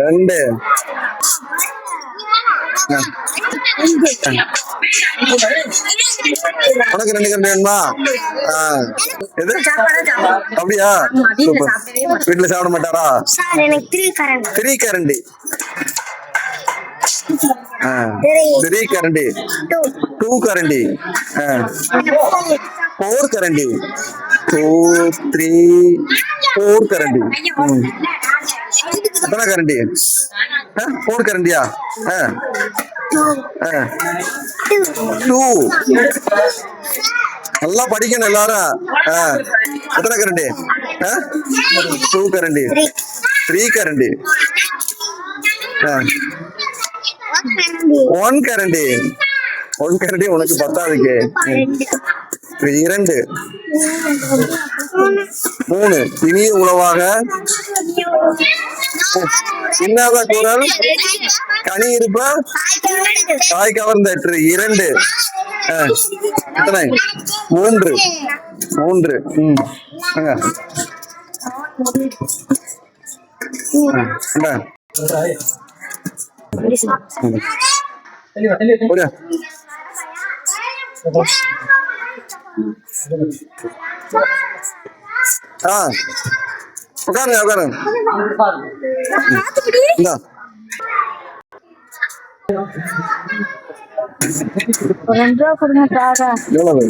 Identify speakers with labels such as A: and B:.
A: ரெண்டு. உனக்கு 2 கரண்டி வேணுமா? எது அப்படியா? வீட்டுல சாப்பிட மாட்டாரா? 3 கரண்டி. 3 கரண்டி. 2 கரண்டி. 4 கரண்டி. 2 3 4 கரண்டி. எத்தனை கரண்டி? 4 கரண்டியா? 2. நல்லா படிக்கணும் எல்லாரும். எத்தனை கரண்டி? 2 கரண்டி. 3 கரண்டி. 1 கரண்டி. 1 கரண்டி உனக்கு பத்தாதுக்கு. 2 3 இனிய உணவாக இன்னாத குரல் கனி இருப்ப காய் கவர்ந்தற்று. 2 எத்தனை? 3 3. உட்காருங்க உட்காருங்க.
B: ஒரு 2 ரூபா கொடுங்க.
A: எவ்வளவு?